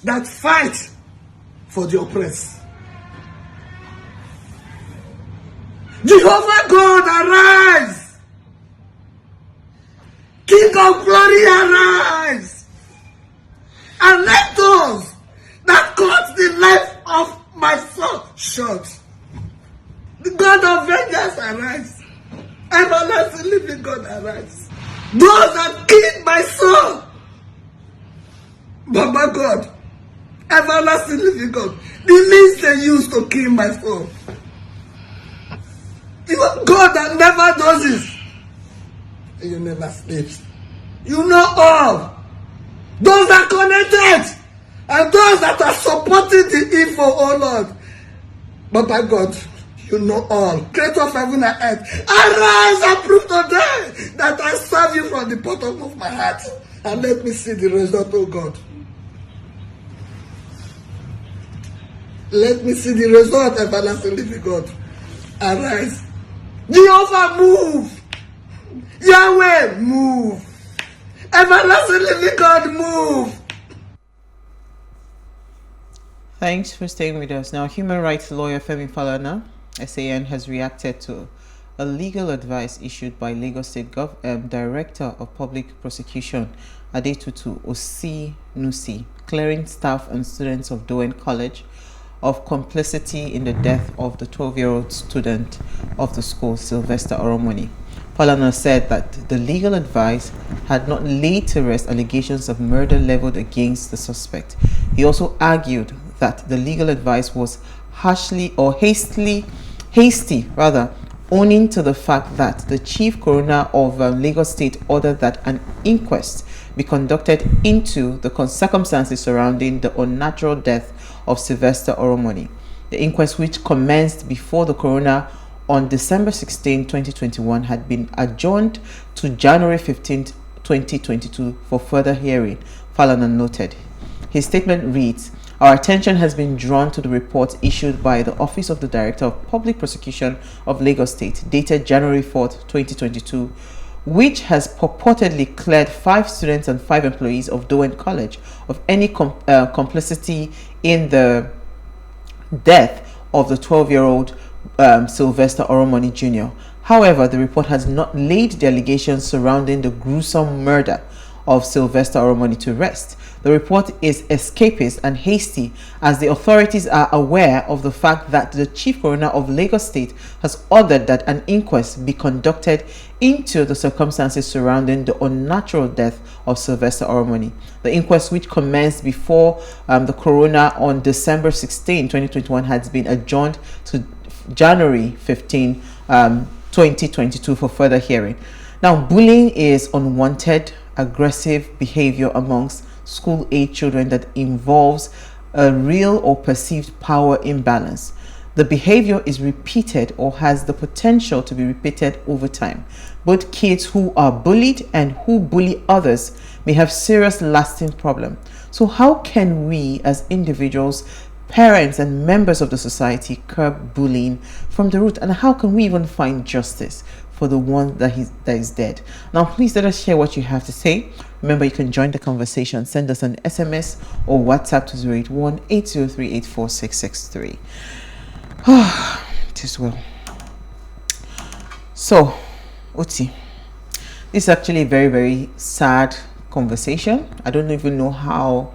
that fight for the oppressed. Jehovah God, arise! King of glory, arise! And let those that cut the life of my son short. The God of vengeance, arise. Everlasting living God, arise. Those that killed my soul, Baba God, everlasting living God, the means they used to kill my soul. You are God that never does this. You never sleeps. You know all. Those that connected and those that are supporting the evil, oh Lord. Baba God, you know all. Creator of heaven and earth, arise and prove today that I serve you from the bottom of my heart. And let me see the result, oh God. Let me see the result, everlasting living God. Arise. Jehovah, move. Yahweh, move. Everlasting living God, move. Thanks for staying with us. Now, human rights lawyer Femi Falana, SAN, has reacted to a legal advice issued by Lagos State Director of Public Prosecution Adetoun Lanre-Adeniyi, clearing staff and students of Dowen College of complicity in the death of the 12-year-old student of the school, Sylverster Oromoni. Falana said that the legal advice had not laid to rest allegations of murder leveled against the suspect. He also argued that the legal advice was hasty, owing to the fact that the chief coroner of Lagos State ordered that an inquest be conducted into the circumstances surrounding the unnatural death of Sylverster Oromoni. The inquest, which commenced before the coroner on December 16, 2021, had been adjourned to January 15, 2022 for further hearing, Falana noted. His statement reads, "Our attention has been drawn to the report issued by the Office of the Director of Public Prosecution of Lagos State, dated January 4, 2022, which has purportedly cleared 5 students and 5 employees of Dowen College of any complicity in the death of the 12-year-old Sylverster Oromoni Jr. However, the report has not laid the allegations surrounding the gruesome murder of Sylverster Oromoni to rest. The report is escapist and hasty, as the authorities are aware of the fact that the Chief Coroner of Lagos State has ordered that an inquest be conducted into the circumstances surrounding the unnatural death of Sylverster Oromoni. The inquest, which commenced before the coroner on December 16, 2021, has been adjourned to January 15, 2022 for further hearing. Now, bullying is unwanted, aggressive behavior amongst school-age children that involves a real or perceived power imbalance. The behavior is repeated or has the potential to be repeated over time. Both kids who are bullied and who bully others may have serious lasting problems. So how can we as individuals, parents and members of the society curb bullying from the root, and how can we even find justice for the one that is dead? Now, please let us share what you have to say. Remember, you can join the conversation. Send us an SMS or WhatsApp to 081-803-84663. It is well. So, Oti, this is actually a very, very sad conversation. I don't even know how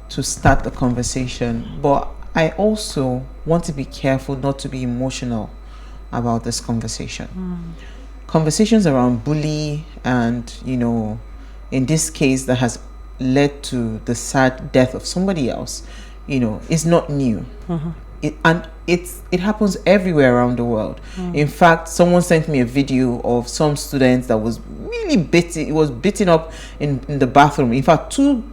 to start the conversation, but I also want to be careful not to be emotional about this conversation. Conversations around bully and, in this case that has led to the sad death of somebody else, is not new. It happens everywhere around the world. In fact, someone sent me a video of some students that was really beaten up in the bathroom. In fact, two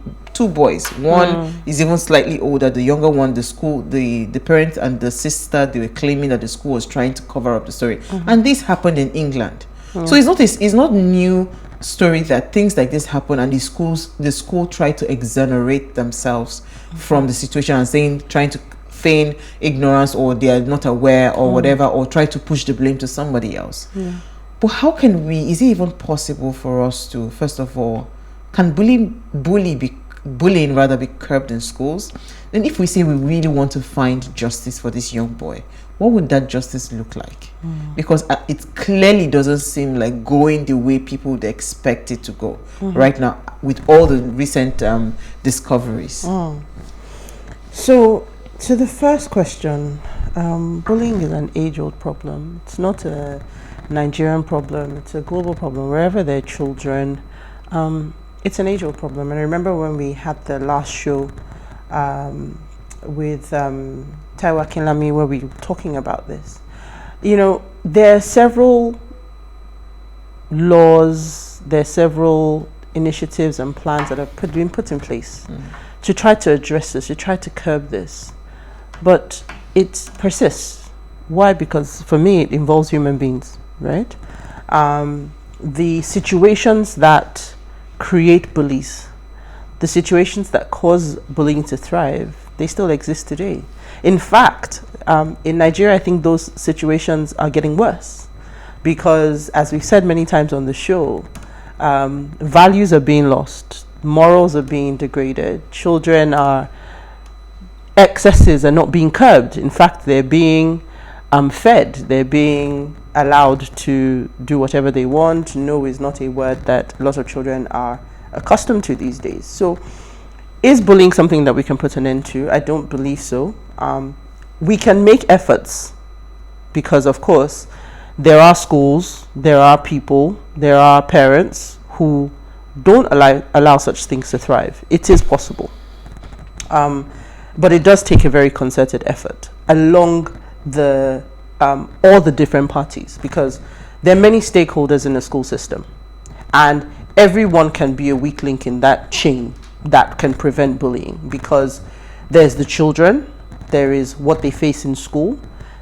boys. One is even slightly older. The younger one, the parents and the sister, they were claiming that the school was trying to cover up the story. And this happened in England. So it's not new story that things like this happen, and the school try to exonerate themselves from the situation and trying to feign ignorance, or they are not aware, or whatever, or try to push the blame to somebody else. But how can is it even possible for us to, first of all, can bully be bullying rather be curbed in schools, then if we say we really want to find justice for this young boy, what would that justice look like? Because it clearly doesn't seem like going the way people would expect it to go right now with all the recent discoveries. So, to the first question, bullying is an age-old problem. It's not a Nigerian problem. It's a global problem. Wherever there are children, it's an age-old problem. And I remember when we had the last show with Taiwo Akinlami, where we were talking about this. You know, there are several laws, there are several initiatives and plans that have been put in place to try to address this, to try to curb this. But it persists. Why? Because for me, it involves human beings, right? The situations that create bullies, the situations that cause bullying to thrive, they still exist today. In fact, in Nigeria, I think those situations are getting worse because, as we've said many times on the show, values are being lost, morals are being degraded, excesses are not being curbed. In fact, they're being fed, they're being allowed to do whatever they want. No is not a word that lots of children are accustomed to these days. So, is bullying something that we can put an end to? I don't believe so. We can make efforts because, of course, there are schools, there are people, there are parents who don't allow such things to thrive. It is possible. But it does take a very concerted effort along all the different parties, because there are many stakeholders in the school system, and everyone can be a weak link in that chain that can prevent bullying, because there's the children, there is what they face in school,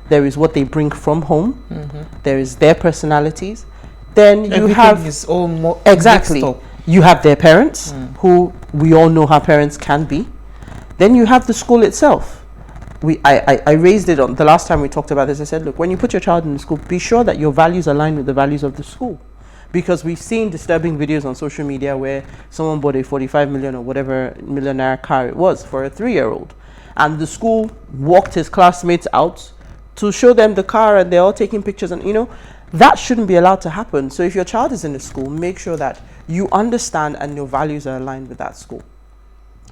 there is what they bring from home, there is their personalities, then you have is all exactly you have their parents, who we all know how parents can be. Then you have the school itself. I raised it on the last time we talked about this. I said, look, when you put your child in the school, be sure that your values align with the values of the school. Because we've seen disturbing videos on social media where someone bought a 45 million or whatever millionaire car it was for a 3-year-old. And the school walked his classmates out to show them the car, and they're all taking pictures. And, you know, that shouldn't be allowed to happen. So if your child is in a school, make sure that you understand and your values are aligned with that school.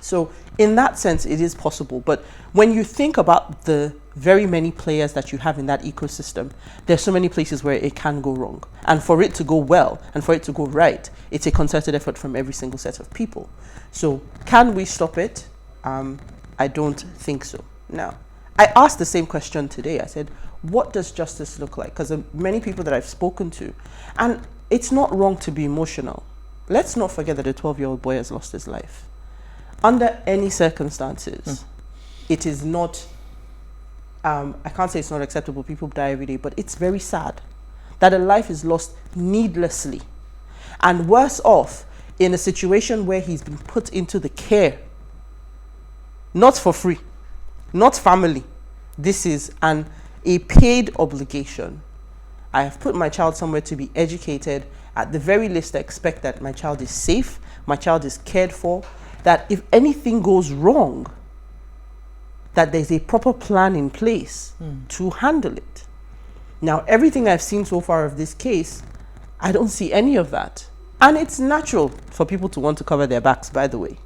So in that sense, it is possible. But when you think about the very many players that you have in that ecosystem, there's so many places where it can go wrong. And for it to go well and for it to go right, it's a concerted effort from every single set of people. So can we stop it? I don't think so. Now, I asked the same question today. I said, what does justice look like? Because many people that I've spoken to, and it's not wrong to be emotional. Let's not forget that a 12-year-old boy has lost his life. Under any circumstances, it is not, I can't say it's not acceptable, people die every day, but it's very sad that a life is lost needlessly. And worse off, in a situation where he's been put into the care, not for free, not family. This is a paid obligation. I have put my child somewhere to be educated. At the very least, I expect that my child is safe, my child is cared for, that if anything goes wrong, that there's a proper plan in place to handle it. Now, everything I've seen so far of this case, I don't see any of that. And it's natural for people to want to cover their backs, by the way.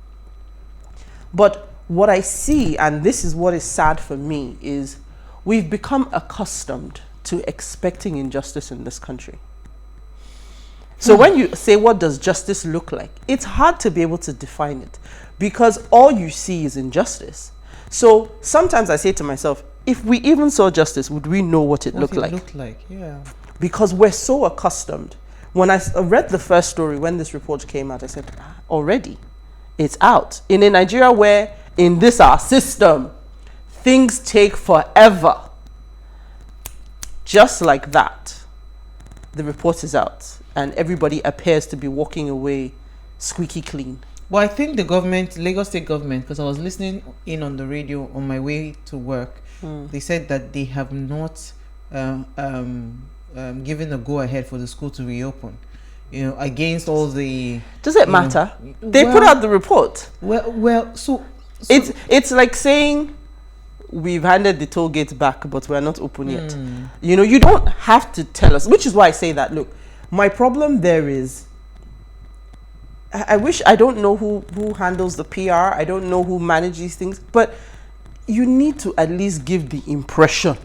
But what I see, and this is what is sad for me, is we've become accustomed to expecting injustice in this country. So when you say, what does justice look like? It's hard to be able to define it because all you see is injustice. So sometimes I say to myself, if we even saw justice, would we know what it looked like? Yeah. Because we're so accustomed. When I read the first story, when this report came out, I said, already, it's out. In a Nigeria where, in this our system, things take forever. Just like that, the report is out. And everybody appears to be walking away squeaky clean. Well, I think the government, Lagos State government, because I was listening in on the radio on my way to work, they said that they have not given a go-ahead for the school to reopen. against all the. Does it matter? They put out the report. So it's like saying we've handed the toll gate back, but we're not open yet. You don't have to tell us, which is why I say that. Look, my problem there is, I don't know who handles the PR. I don't know who manages these things, but you need to at least give the impression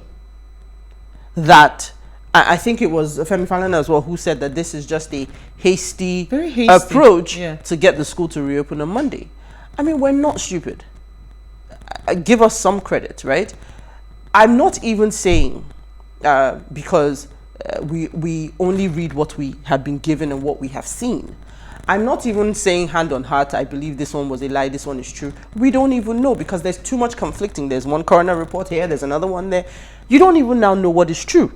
that, I think it was Femi Falana as well who said that this is just a very hasty approach to get the school to reopen on Monday. I mean, we're not stupid. Give us some credit, right? I'm not even saying because we only read what we have been given and what we have seen. I'm not even saying hand on heart, I believe this one was a lie, this one is true. We don't even know because there's too much conflicting. There's one coroner report here, there's another one there. You don't even now know what is true.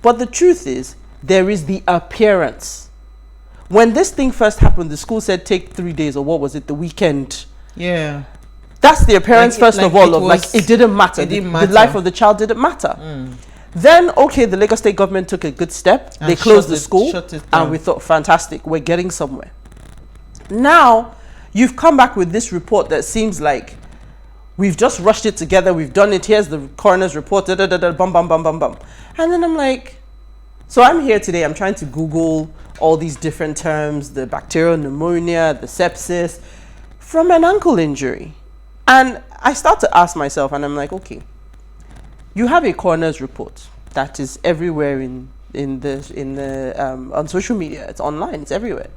But the truth is, there is the appearance. When this thing first happened, the school said take 3 days, or what was it, the weekend? Yeah. That's the appearance first of all, it didn't matter. The life of the child didn't matter. Then, okay, the Lagos State government took a good step. They closed the school, and we thought, fantastic, we're getting somewhere. Now, you've come back with this report that seems like we've just rushed it together, we've done it, here's the coroner's report, bum, bum, bum, bum, bum. And then I'm like, so I'm here today, I'm trying to Google all these different terms, the bacterial pneumonia, the sepsis, from an ankle injury. And I start to ask myself, and I'm like, okay, you have a coroner's report that is everywhere on social media. It's online. It's everywhere.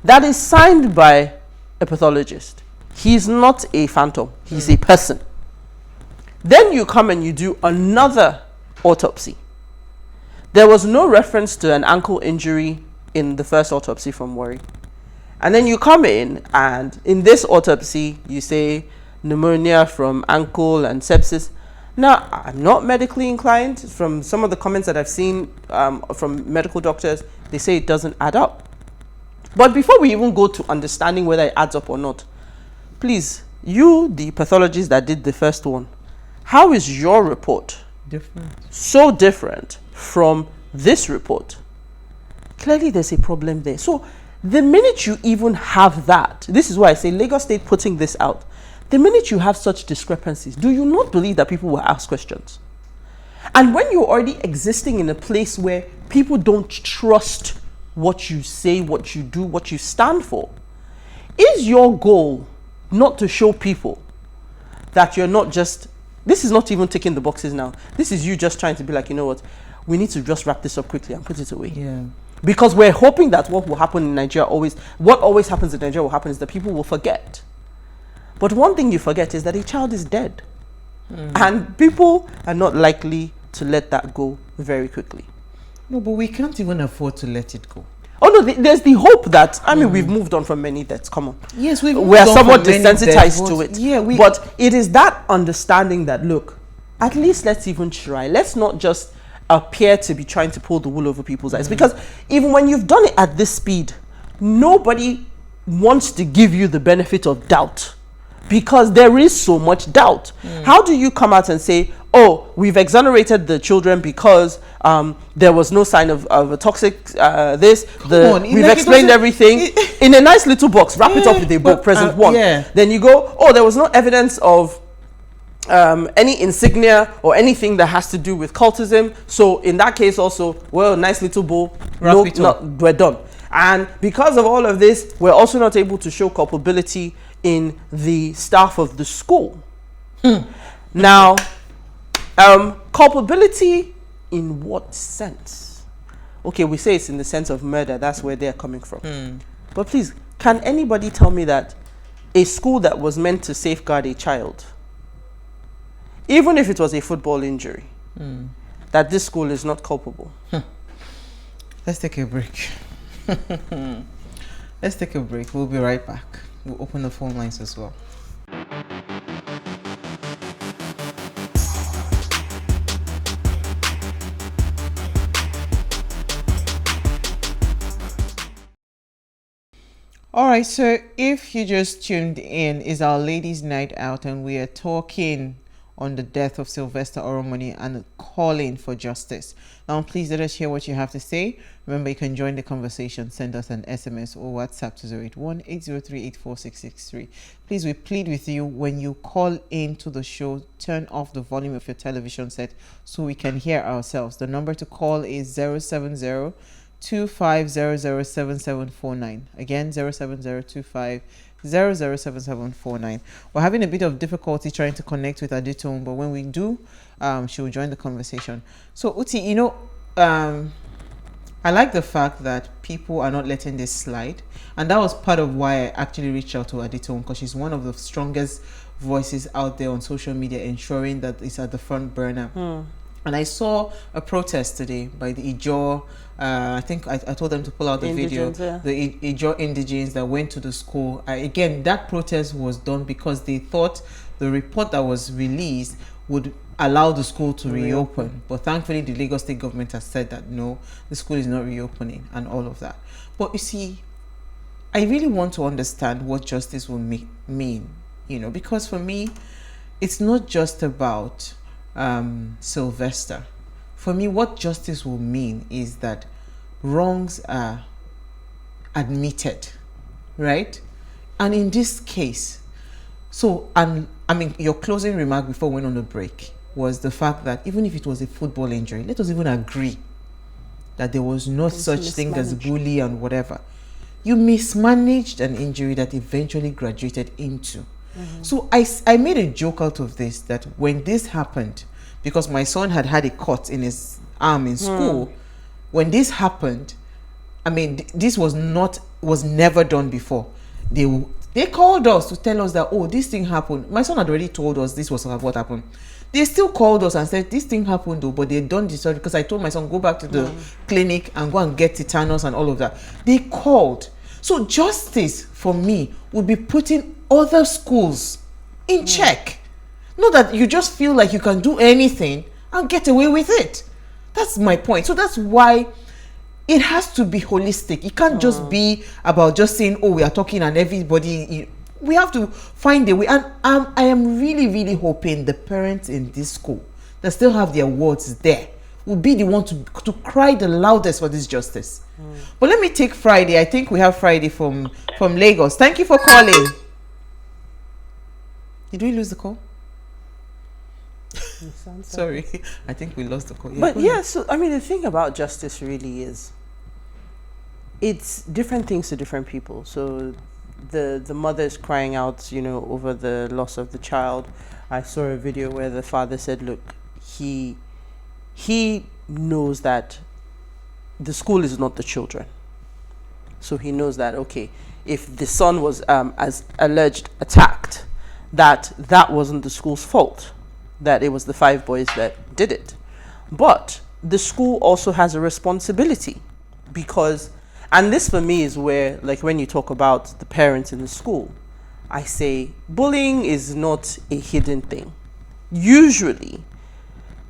That is signed by a pathologist. He's not a phantom. He's a person. Then you come and you do another autopsy. There was no reference to an ankle injury in the first autopsy from Warri. And then you come in, and in this autopsy, you say pneumonia from ankle and sepsis. Now, I'm not medically inclined. From some of the comments that I've seen from medical doctors, they say it doesn't add up. But before we even go to understanding whether it adds up or not, please, you, the pathologist that did the first one, how is your report so different from this report? Clearly, there's a problem there. So, the minute you even have that, this is why I say Lagos State putting this out, the minute you have such discrepancies, do you not believe that people will ask questions? And when you're already existing in a place where people don't trust what you say, what you do, what you stand for, is your goal not to show people that you're not just, this is not even ticking the boxes now. This is you just trying to be like, you know what, we need to just wrap this up quickly and put it away. Yeah. Because we're hoping that what will happen in Nigeria what always happens in Nigeria will happen is that people will forget. But one thing you forget is that a child is dead. And people are not likely to let that go very quickly. No, but we can't even afford to let it go. Oh no, there's the hope that, I mean, we've moved on from many deaths, come on. Yes, we're somewhat desensitized to it. Yeah, but it is that understanding that, look, at least let's even try. Let's not just appear to be trying to pull the wool over people's eyes. Because even when you've done it at this speed, nobody wants to give you the benefit of doubt. Because there is so much doubt. How do you come out and say, oh, we've exonerated the children because there was no sign of a toxic we've explained everything in a nice little box, wrap it up with a book, present one. Then you go, oh, there was no evidence of any insignia or anything that has to do with cultism. So in that case also, well, nice little bow, we're done. And because of all of this, we're also not able to show culpability in the staff of the school. Now, culpability in what sense? Okay, we say it's in the sense of murder. That's where they're coming from. But please, can anybody tell me that a school that was meant to safeguard a child, even if it was a football injury, that this school is not culpable? Let's take a break. Let's take a break. We'll be right back. We'll open the phone lines as well. All right, so if you just tuned in, it's our ladies' night out, and we are talking on the death of Sylverster Oromoni and calling for justice. Now, please let us hear what you have to say. Remember, you can join the conversation. Send us an SMS or WhatsApp to 081-803-84663. Please, we plead with you, when you call into the show, turn off the volume of your television set so we can hear ourselves. The number to call is 070-25007749. Again, 070-25007749. We're having a bit of difficulty trying to connect with Adetoun, but when we do, she will join the conversation. So, Uti, I like the fact that people are not letting this slide, and that was part of why I actually reached out to Adetoun, because she's one of the strongest voices out there on social media, ensuring that it's at the front burner. And I saw a protest today by the Ijaw. I think I told them to pull out the video. Yeah. The Ijaw indigenes that went to the school. Again, that protest was done because they thought the report that was released would allow the school to reopen. But thankfully, the Lagos State government has said that no, the school is not reopening and all of that. But you see, I really want to understand what justice will mean, because for me, it's not just about Sylverster. For me, what justice will mean is that wrongs are admitted, right? And in this case, your closing remark before we went on the break was the fact that even if it was a football injury, let us even agree that there was no such thing as bully and whatever. You mismanaged an injury that eventually graduated into. So I made a joke out of this, that when this happened, because my son had a cut in his arm in school, when this happened, this was never done before. They called us to tell us that, this thing happened. My son had already told us this was what happened. They still called us and said, this thing happened though, but they don't decide, because I told my son, go back to the clinic and go and get tetanus and all of that. They called. So justice for me would be putting other schools in check. Not that you just feel like you can do anything and get away with it. That's my point. So that's why it has to be holistic. It can't just be about just saying, we are talking and everybody. We have to find a way. And I am really, really hoping the parents in this school that still have their words there will be the one to cry the loudest for this justice. But let me take Friday. I think we have Friday from Lagos. Thank you for calling. Did we lose the call? Sorry, I think we lost the call. But the thing about justice really is, it's different things to different people. So the mother is crying out, over the loss of the child. I saw a video where the father said, look, he knows that the school is not the children. So he knows that, okay, if the son was as alleged attacked, that wasn't the school's fault, that it was the 5 boys that did it. But the school also has a responsibility, because, and this for me is where, like, when you talk about the parents in the school, I say bullying is not a hidden thing. Usually,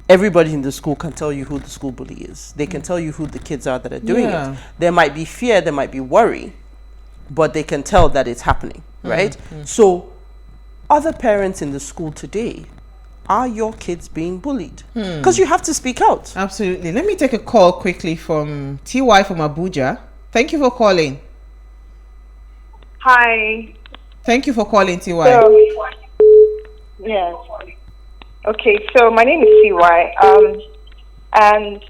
everybody in the school can tell you who the school bully is. They can tell you who the kids are that are doing it. There might be fear, there might be worry, but they can tell that it's happening, right? So, other parents in the school today, are your kids being bullied? Because you have to speak out. Absolutely. Let me take a call quickly from TY from Abuja. Thank you for calling. Hi. Thank you for calling, TY. Yes. Okay, so my name is CY, and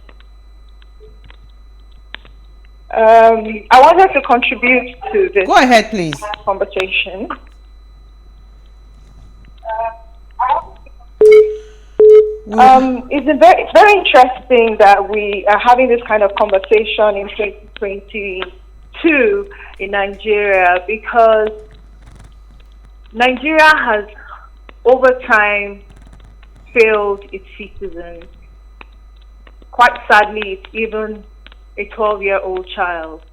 I wanted to contribute to this. Go ahead, please. Conversation. It's very interesting that we are having this kind of conversation in 2022 in Nigeria, because Nigeria has over time failed its citizens. Quite sadly, it's even a 12-year-old child.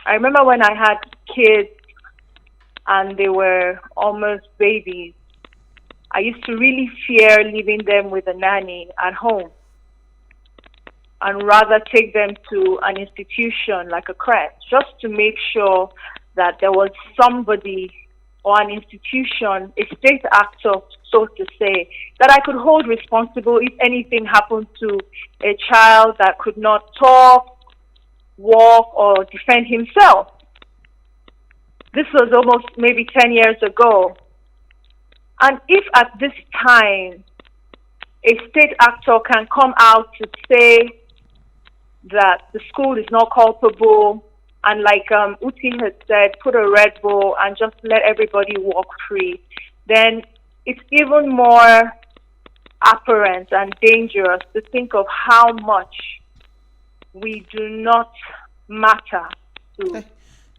I remember when I had kids and they were almost babies, I used to really fear leaving them with a nanny at home and rather take them to an institution like a crèche, just to make sure that there was somebody or an institution, a state actor, so to say, that I could hold responsible if anything happened to a child that could not talk, walk, or defend himself. This was almost maybe 10 years ago. And if at this time a state actor can come out to say that the school is not culpable, and like Uti had said, put a red bull and just let everybody walk free, then it's even more apparent and dangerous to think of how much we do not matter to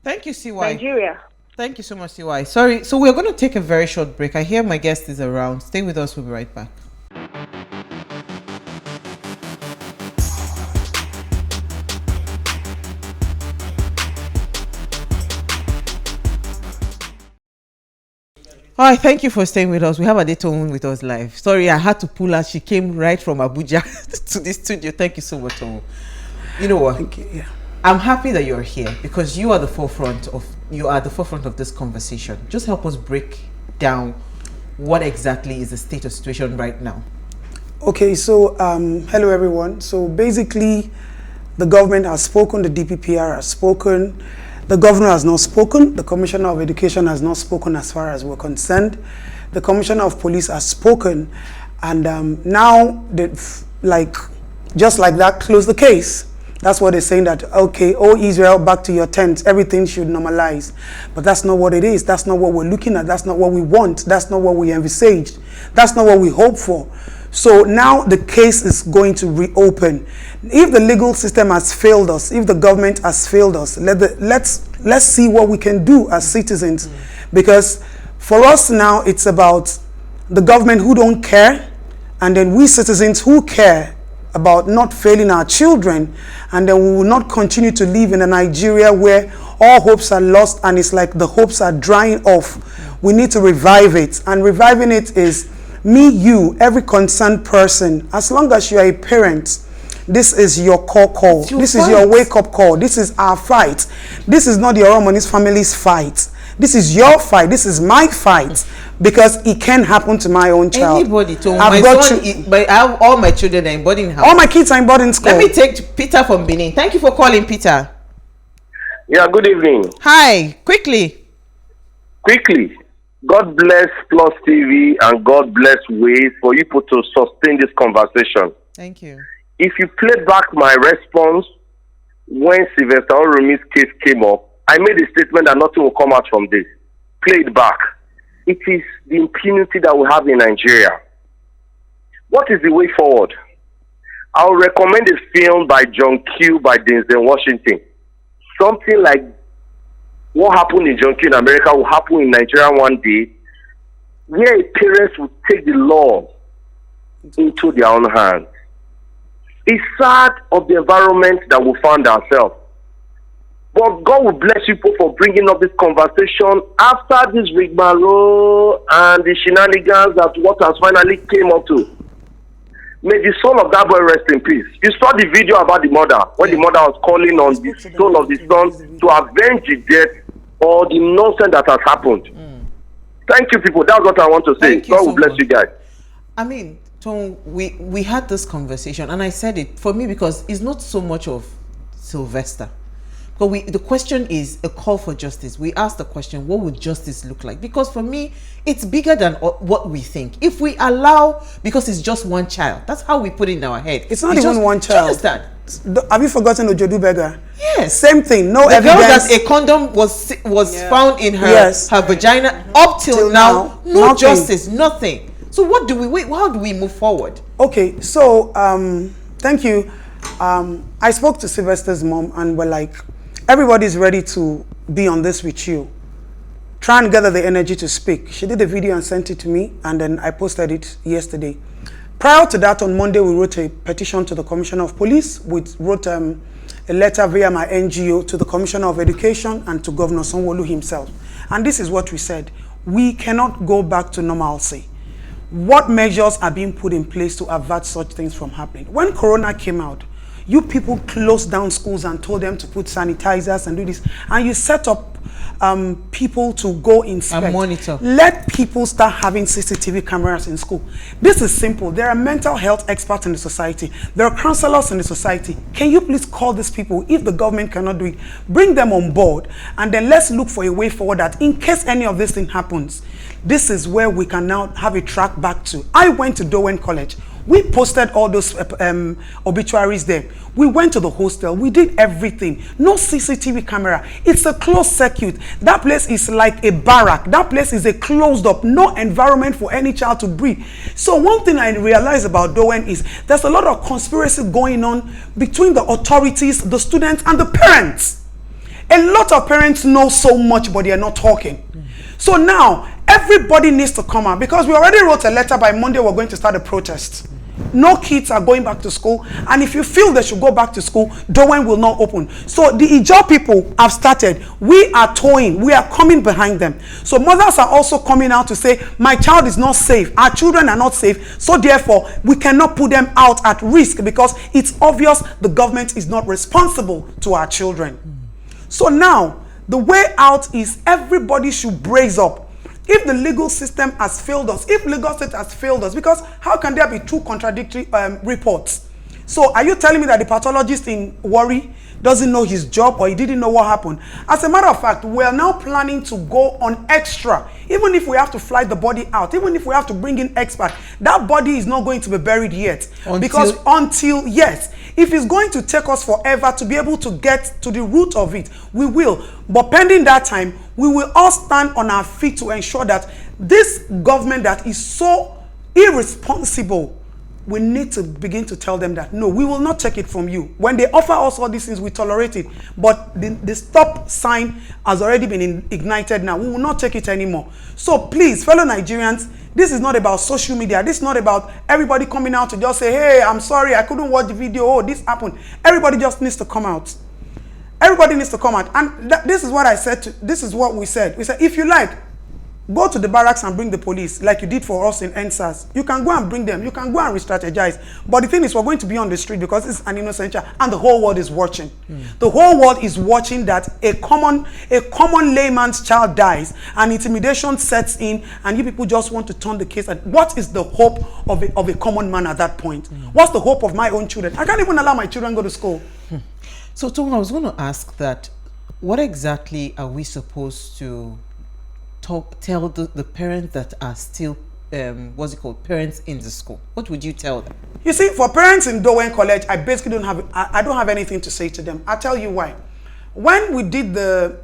Thank you, CY. Nigeria. Thank you so much, CY. Sorry, so we're going to take a very short break. I hear my guest is around. Stay with us. We'll be right back. All right, thank you for staying with us. We have Adetoun with us live. Sorry, I had to pull her. She came right from Abuja to the studio. Thank you so much, Tomo. You know what? Thank you. Yeah. I'm happy that you're here because you are the forefront of this conversation. Just help us break down what exactly is the state of situation right now. Okay, so hello everyone. So basically, the government has spoken, the DPPR has spoken, the governor has not spoken, the Commissioner of Education has not spoken as far as we're concerned, the Commissioner of Police has spoken, and now they've, just like that, close the case. That's what they're saying, that, okay, oh Israel, back to your tent, everything should normalize. But that's not what it is. That's not what we're looking at. That's not what we want. That's not what we envisaged. That's not what we hope for. So now the case is going to reopen. If the legal system has failed us, if the government has failed us, let's see what we can do as citizens. Because for us now, it's about the government who don't care, and then we citizens who care about not failing our children, and then we will not continue to live in a Nigeria where all hopes are lost and it's like the hopes are drying off. We need to revive it, and reviving it is me, you, every concerned person. As long as you are a parent, this is your call. This is your wake-up call. This is our fight. This is not the Oromoni's family's fight. This is your fight. This is my fight. Because it can happen to my own child. Anybody told me. I have all my children are in boarding house. All my kids are in boarding school. Let me take Peter from Benin. Thank you for calling, Peter. Yeah, good evening. Hi, quickly. God bless Plus TV and God bless Ways for you to sustain this conversation. Thank you. If you play back my response when Sylverster Oromoni's case came up, I made a statement that nothing will come out from this. Play it back. It is the impunity that we have in Nigeria. What is the way forward? I'll recommend a film by John Q by Denzel Washington. Something like what happened in John Q in America will happen in Nigeria one day, where parents will take the law into their own hands. It's sad of the environment that we found ourselves. But God will bless you people for bringing up this conversation after this rigmarole and the shenanigans that what has finally came up to. May the soul of that boy rest in peace. You saw the video about the mother, when the mother was calling on the soul of the son to avenge the death or the nonsense that has happened. Thank you, people. That's what I want to say. God will bless you guys. I mean, Tom, we had this conversation, and I said it for me because it's not so much of Sylverster. But the question is a call for justice. We asked the question, what would justice look like? Because for me, it's bigger than what we think. If we allow, because it's just one child, that's how we put it in our head. It's not even one child. Have you forgotten Ojodu Beggar? Yes. Same thing. No the evidence. Girl that a condom was found in her vagina. Up till now, no nothing. Justice, nothing. So what do we? How do we move forward? Okay, so thank you. I spoke to Sylverster's mom, and we're like, everybody's ready to be on this with you. Try and gather the energy to speak. She did a video and sent it to me, and then I posted it yesterday. Prior to that, on Monday, we wrote a petition to the Commissioner of Police. We wrote a letter via my NGO to the Commissioner of Education and to Governor Sanwo-Olu himself. And this is what we said. We cannot go back to normalcy. What measures are being put in place to avert such things from happening? When Corona came out, you people closed down schools and told them to put sanitizers and do this. And you set up people to go inspect. And monitor. Let people start having CCTV cameras in school. This is simple. There are mental health experts in the society. There are counselors in the society. Can you please call these people? If the government cannot do it, bring them on board, and then let's look for a way forward that in case any of this thing happens, this is where we can now have a track back to. I went to Dowen College. We posted all those obituaries there. We went to the hostel. We did everything. No CCTV camera. It's a closed circuit. That place is like a barrack. That place is a closed up, no environment for any child to breathe. So one thing I realized about Dowen is there's a lot of conspiracy going on between the authorities, the students, and the parents. A lot of parents know so much, but they are not talking. So now, everybody needs to come out, because we already wrote a letter. By Monday, we're going to start a protest. No kids are going back to school, and if you feel they should go back to school, Dowen will not open. So the Ijaw people have started. We are towing. We are coming behind them. So mothers are also coming out to say, my child is not safe. Our children are not safe. So therefore, we cannot put them out at risk, because it's obvious the government is not responsible to our children. So now, the way out is everybody should brace up. If the legal system has failed us, if Lagos State has failed us, because how can there be two contradictory reports? So are you telling me that the pathologist in Warri doesn't know his job, or he didn't know what happened? As a matter of fact, we are now planning to go on extra. Even if we have to fly the body out, even if we have to bring in experts, that body is not going to be buried yet. Until yes, if it's going to take us forever to be able to get to the root of it, we will. But pending that time, we will all stand on our feet to ensure that this government that is so irresponsible, we need to begin to tell them that, no, we will not take it from you. When they offer us all these things, we tolerate it. But the stop sign has already been ignited now. We will not take it anymore. So please, fellow Nigerians, this is not about social media. This is not about everybody coming out to just say, hey, I'm sorry, I couldn't watch the video. Oh, this happened. Everybody just needs to come out. Everybody needs to come out. And this is what I said. This is what we said. We said, if you like, go to the barracks and bring the police, like you did for us in NSAS. You can go and bring them. You can go and re-strategize. But the thing is, we're going to be on the street because it's an innocent child, and the whole world is watching. The whole world is watching that a common layman's child dies, and intimidation sets in, and you people just want to turn the case. And what is the hope of a common man at that point? What's the hope of my own children? I can't even allow my children to go to school. So, Tom, I was going to ask that, what exactly are we supposed to tell the parents that are still, parents in the school? What would you tell them? You see, for parents in Dowen College, I basically don't have anything to say to them. I'll tell you why. When we did the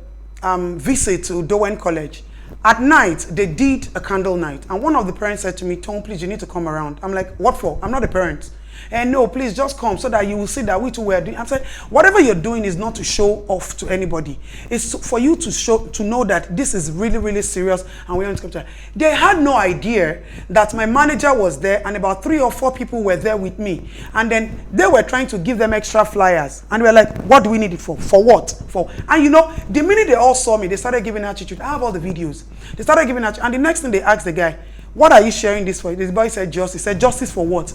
visit to Dowen College, at night, they did a candle night. And one of the parents said to me, Tom, please, you need to come around. I'm like, what for? I'm not a parent. And no, please just come so that you will see that we too were doing. I said, whatever you're doing is not to show off to anybody. It's for you to know that this is really, really serious, and we're on scripture. They had no idea that my manager was there, and about 3 or 4 people were there with me. And then they were trying to give them extra flyers. And we were like, what do we need it for? For what? For? And you know, the minute they all saw me, they started giving attitude. I have all the videos. They started giving attitude. And the next thing they asked the guy, what are you sharing this for? This boy said justice. He said, justice for what?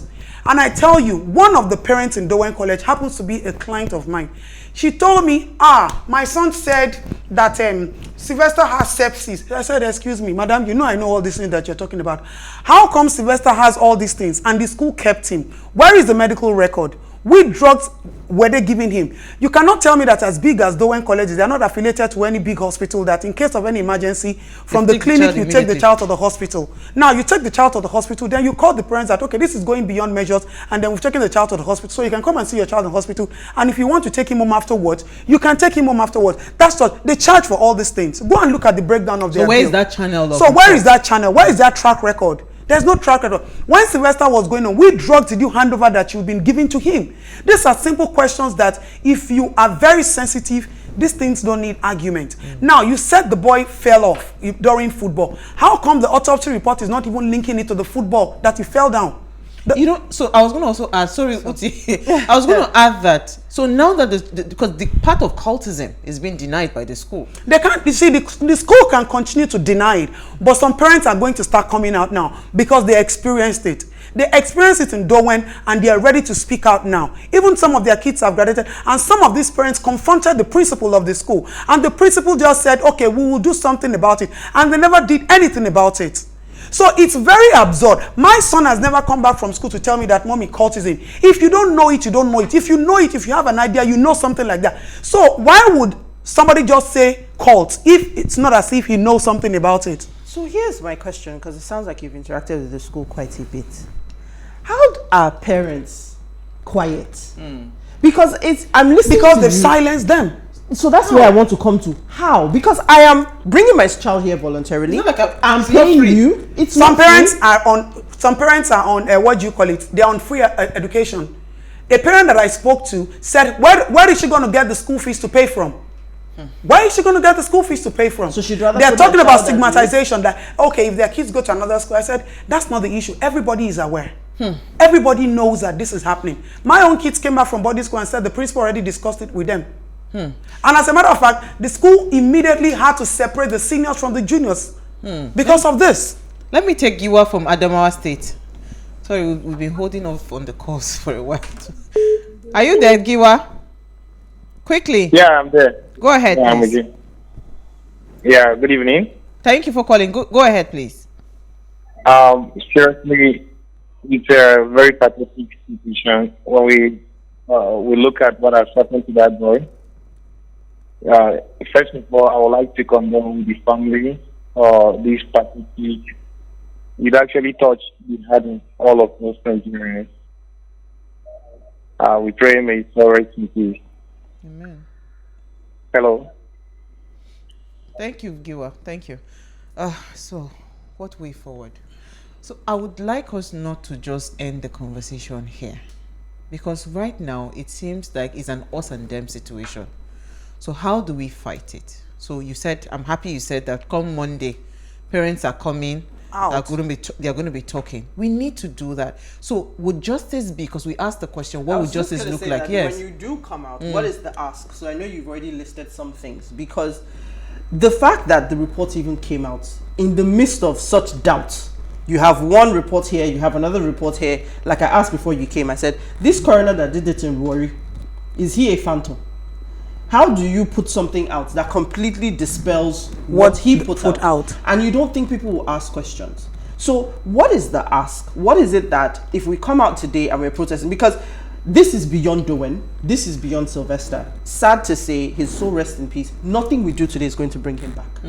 And I tell you, one of the parents in Dowen College happens to be a client of mine. She told me, my son said that Sylverster has sepsis. I said, excuse me, madam, you know I know all these things that you're talking about. How come Sylverster has all these things and the school kept him? Where is the medical record? Which drugs were they giving him? You cannot tell me that as big as Dowen College, they are not affiliated to any big hospital, that in case of any emergency, from the clinic, you take the child to the hospital. Now, you take the child to the hospital, then you call the parents that, okay, this is going beyond measures, and then we've taken the child to the hospital, so you can come and see your child in the hospital, and if you want to take him home afterwards, you can take him home afterwards. That's what they charge for all these things. Go and look at the breakdown of their bill. So where is that channel? So where is that channel? Where is that track record? There's no track record. When Sylverster was going on, which drug did you hand over that you've been giving to him? These are simple questions that if you are very sensitive, these things don't need argument. Now, you said the boy fell off during football. How come the autopsy report is not even linking it to the football that he fell down? You know, so I was going to also add, sorry, Uti, I was going to add that, so now that, because the part of cultism is being denied by the school. They can't, you see, the school can continue to deny it, but some parents are going to start coming out now because they experienced it. They experienced it in Dowen and they are ready to speak out now. Even some of their kids have graduated, and some of these parents confronted the principal of the school, and the principal just said, okay, we will do something about it, and they never did anything about it. So it's very absurd. My son has never come back from school to tell me that mommy cultism. If you don't know it, you don't know it. If you know it, if you have an idea, you know something like that. So why would somebody just say cult if it's not as if he knows something about it? So here's my question, because it sounds like you've interacted with the school quite a bit. How are parents quiet? Because I'm listening Because to they've you. silenced them. So that's where I want to come to. How? Because I am bringing my child here voluntarily. It's not like I'm it's not paying free. you. It's Some not parents free. are on. Some parents are on. What do you call it? They're on free education. A parent that I spoke to said, "Where is she going to get the school fees to pay from? Where is she going to get the school fees to pay from?" So she'd rather They're put talking her about child at stigmatization. That okay, if their kids go to another school, I said that's not the issue. Everybody is aware. Everybody knows that this is happening. My own kids came back from boarding school and said the principal already discussed it with them. And as a matter of fact, the school immediately had to separate the seniors from the juniors because of this. Let me take Giwa from Adamawa State. Sorry, we've been holding off on the calls for a while. Are you there, Giwa? Quickly. Yeah, I'm there. Go ahead, Yeah, I'm with please. you. Yeah, good evening. Thank you for calling. Go ahead, please. Seriously, it's a very pathetic situation when we look at what has happened to that boy. First of all, I would like to condole with the family. This pathetic, it actually touched the heart of all of us Nigerians. We pray may it all rest in peace. Amen. Hello. Thank you, Giwa. Thank you. So, what way forward? So, I would like us not to just end the conversation here, because right now it seems like it's an us and them situation. So, how do we fight it? So, you said, I'm happy you said that come Monday, parents are coming. Out. They are going to be talking. We need to do that. So, would justice be? Because we asked the question, what would justice look like? Yes. When you do come out, what is the ask? So I know you've already listed some things, because the fact that the report even came out in the midst of such doubt, you have one report here, you have another report here. Like I asked before you came, I said, this coroner that did it in Warri, is he a phantom? How do you put something out that completely dispels what he put out? And you don't think people will ask questions? So what is the ask? What is it that if we come out today and we're protesting? Because this is beyond Dowen. This is beyond Sylvester. Sad to say, his soul rest in peace. Nothing we do today is going to bring him back.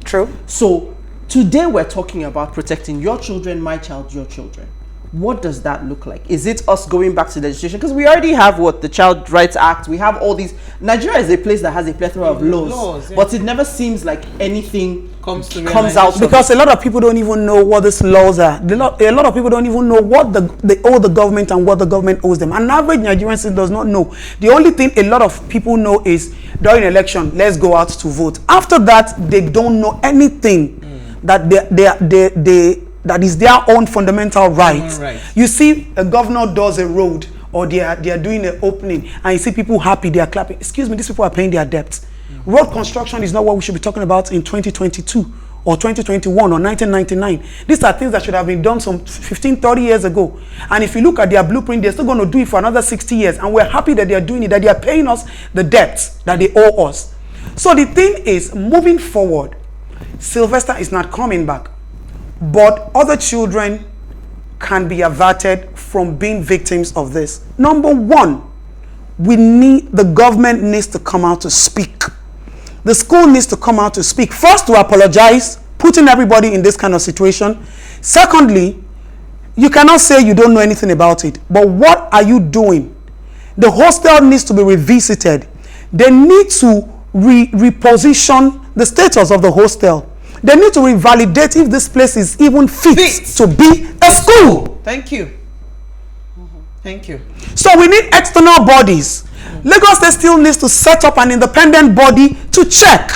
True. So today we're talking about protecting your children, my child, your children. What does that look like? Is it us going back to legislation? Because we already have the Child Rights Act. We have all these. Nigeria is a place that has a plethora of laws, yeah. but it never seems like anything Comes out. Because a lot of people don't even know what these laws are. A lot of people don't even know what they owe the government and what the government owes them. An average Nigerian citizen does not know. The only thing a lot of people know is during election, let's go out to vote. After that, they don't know anything that that is their own fundamental right. You see, a governor does a road, or they are doing an opening, and you see people happy, they are clapping. Excuse me, these people are paying their debts. Road construction is not what we should be talking about in 2022 or 2021 or 1999. These are things that should have been done some 15, 30 years ago. And if you look at their blueprint, they're still going to do it for another 60 years. And we're happy that they are doing it, that they are paying us the debts that they owe us. So the thing is, moving forward, Sylvester is not coming back. But other children can be averted from being victims of this. Number one, the government needs to come out to speak. The school needs to come out to speak. First, to apologize, putting everybody in this kind of situation. Secondly, you cannot say you don't know anything about it. But what are you doing? The hostel needs to be revisited. They need to reposition the status of the hostel. They need to revalidate if this place is even fit to be a school. Thank you. Thank you. So we need external bodies. Lagos State still needs to set up an independent body to check.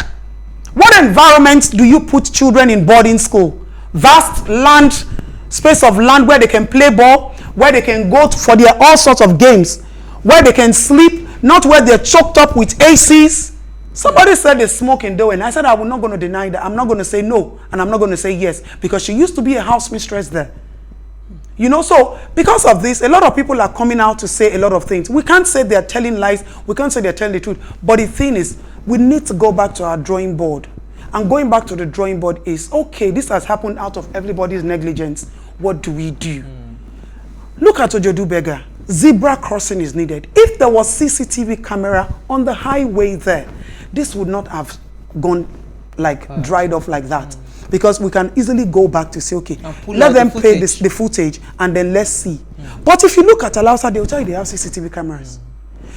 What environment do you put children in boarding school? Vast land, space of land where they can play ball, where they can go for their all sorts of games, where they can sleep, not where they're choked up with ACs. Somebody said they smoke in Doe, and I said I'm not going to deny that. I'm not going to say no, and I'm not going to say yes, because she used to be a house mistress there. You know, so because of this, a lot of people are coming out to say a lot of things. We can't say they're telling lies. We can't say they're telling the truth. But the thing is, we need to go back to our drawing board. And going back to the drawing board is, okay, this has happened out of everybody's negligence. What do we do? Look at Ojodu Beggar. Zebra crossing is needed. If there was CCTV camera on the highway there, this would not have gone like dried off like that. Because we can easily go back to say, okay, let them play the footage and then let's see. But if you look at Alausa, they will tell you they have CCTV cameras.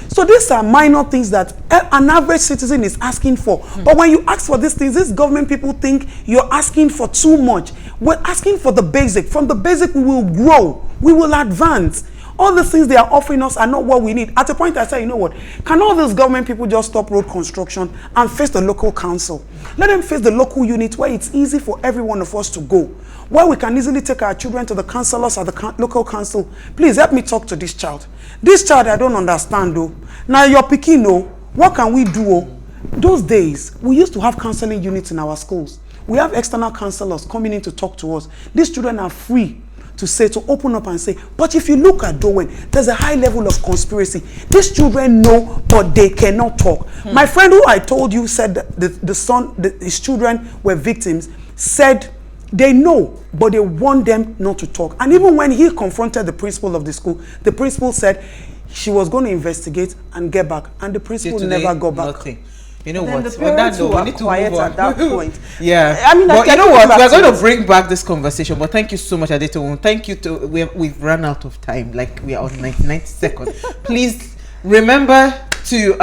So these are minor things that an average citizen is asking for. But when you ask for these things, these government people think you're asking for too much. We're asking for the basic. From the basic, we will grow. We will advance. All the things they are offering us are not what we need. At a point I say, you know what? Can all these government people just stop road construction and face the local council? Let them face the local unit where it's easy for every one of us to go. Where we can easily take our children to the councillors at the local council. Please help me talk to this child. This child I don't understand though. Now you're picking, no. What can we do? Oh? Those days, we used to have counseling units in our schools. We have external counselors coming in to talk to us. These children are free to say, to open up and say, but if you look at Dowen, there's a high level of conspiracy. These children know, but they cannot talk. My friend who I told you said that his children were victims, said they know, but they want them not to talk. And even when he confronted the principal of the school, the principal said she was going to investigate and get back, and the principal never got back. Nothing. You know And what? the parents we were need to quiet move on. at that point. Yeah. I mean, but you know I what? back We're to going to it. bring back this conversation. But thank you so much, Adetoun. Thank you to we've run out of time. Like we are on 90 seconds. Please remember to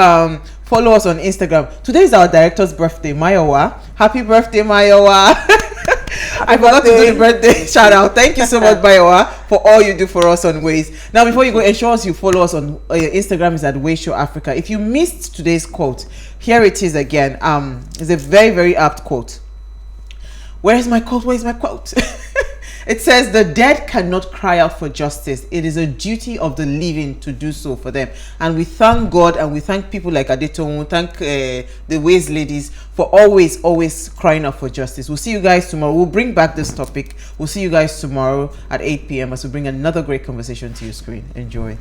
follow us on Instagram. Today is our director's birthday, Mayowa. Happy birthday, Mayowa. I forgot to do the birthday shout out. Thank you so much, Mayowa, for all you do for us on Ways. Now, before you go, ensure you follow us on Instagram is at @WaysShowAfrica. If you missed today's quote, here it is again. It's a very, very apt quote. Where is my quote? Where is my quote? It says, the dead cannot cry out for justice. It is a duty of the living to do so for them. And we thank God, and we thank people like Adetoun, we thank the Ways ladies for always crying out for justice. We'll see you guys tomorrow. We'll bring back this topic. We'll see you guys tomorrow at 8 p.m. as we bring another great conversation to your screen. Enjoy.